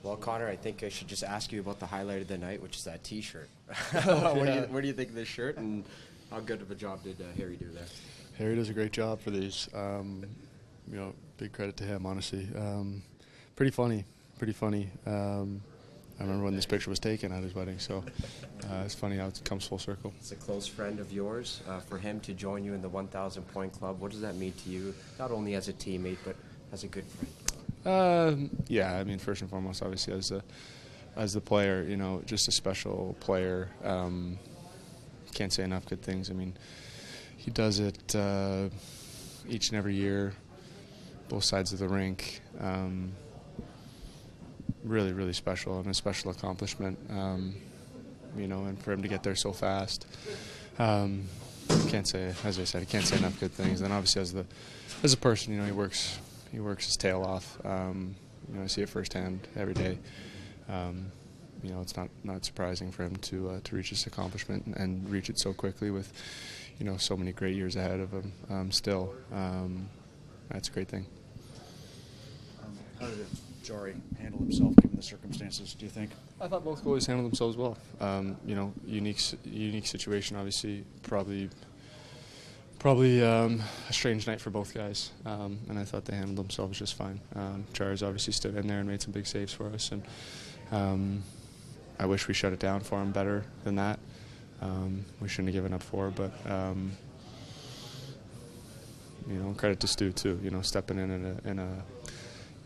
Well, Connor, I think I should just ask you about the highlight of the night, which is that T-shirt. Yeah. What do you think of this shirt, and how good of a job did Harry do there? Harry does a great job for these. Big credit to him, honestly. Pretty funny. I remember when this picture was taken at his wedding, so it's funny how it comes full circle. It's a close friend of yours. For him to join you in the 1,000-point club, what does that mean to you, not only as a teammate, but as a good friend? Yeah, I mean, first and foremost, obviously, as the player, just a special player. Can't say enough good things. I mean, he does it each and every year, both sides of the rink. Really, really special, and a special accomplishment, and for him to get there so fast. Can't say, as I said, he can't say enough good things. And obviously, as a person, he works his tail off. I see it firsthand every day. It's not surprising for him to reach this accomplishment and reach it so quickly with, so many great years ahead of him. Still, that's a great thing. How did Jari handle himself given the circumstances, do you think? I thought both goalies handled themselves well. Unique situation, obviously. Probably a strange night for both guys, and I thought they handled themselves just fine. Jari's obviously stood in there and made some big saves for us, and I wish we shut it down for him better than that. We shouldn't have given up 4, but credit to Stu too. Stepping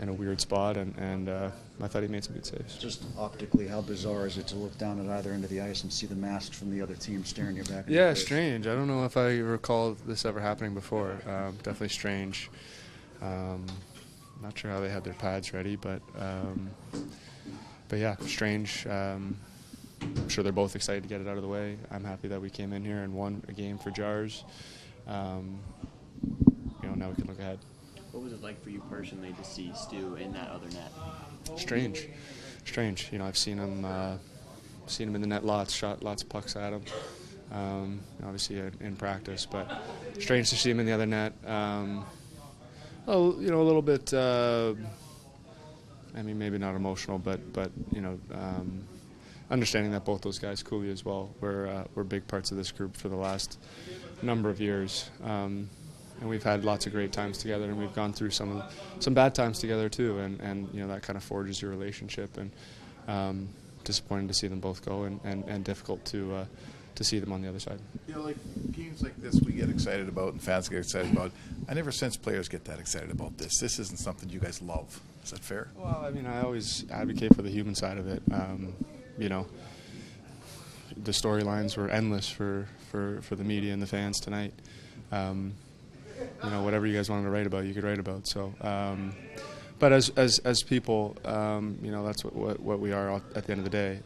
in a weird spot, and I thought he made some good saves. Just optically, how bizarre is it to look down at either end of the ice and see the masks from the other team staring you back? Yeah, strange. I don't know if I recall this ever happening before. Definitely strange. Not sure how they had their pads ready, but yeah, strange. I'm sure they're both excited to get it out of the way. I'm happy that we came in here and won a game for Jars. Now we can look ahead. What was it like for you personally to see Stu in that other net? Strange. I've seen him in the net lots, shot lots of pucks at him. Obviously in practice, but strange to see him in the other net. A little bit. Maybe not emotional, but understanding that both those guys, Cooley as well, were big parts of this group for the last number of years. And we've had lots of great times together, and we've gone through some bad times together too, and that kind of forges your relationship. And disappointing to see them both go, and difficult to see them on the other side. Like games like this, we get excited about, and fans get excited about. I never sense players get that excited about this. This isn't something you guys love. Is that fair? Well, I always advocate for the human side of it. The storylines were endless for the media and the fans tonight. Whatever you guys wanted to write about, you could write about. So, but as people, that's what we are at the end of the day.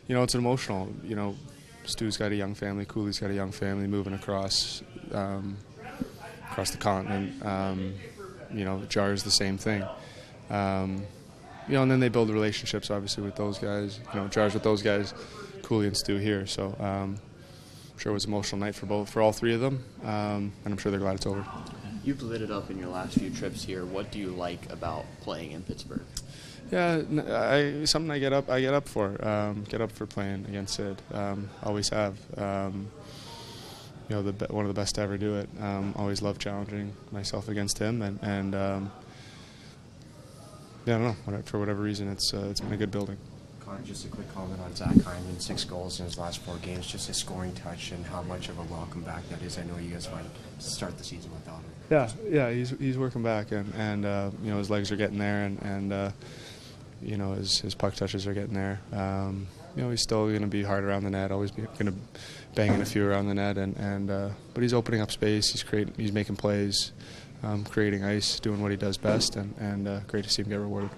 It's emotional. Stu's got a young family. Cooley's got a young family moving across the continent. Jar's the same thing. And then they build relationships, obviously, with those guys. Jar's with those guys, Cooley and Stu here. So. Sure it was an emotional night for all 3 of them, and I'm sure they're glad it's over. You've lit it up in your last few trips here. What do you like about playing in Pittsburgh? Yeah, something I get up for. Get up for playing against Sid. Always have. One of the best to ever do it. Always love challenging myself against him, and I don't know. For whatever reason, it's been a good building. Connor, just a quick comment on Zack Hyman, 6 goals in his last 4 games, just his scoring touch and how much of a welcome back that is. I know you guys want to start the season without him. Yeah, he's working back, and his legs are getting there, and his puck touches are getting there. He's still going to be hard around the net, always going to bang in a few around the net, but he's opening up space. He's making plays, creating ice, doing what he does best, and great to see him get rewarded.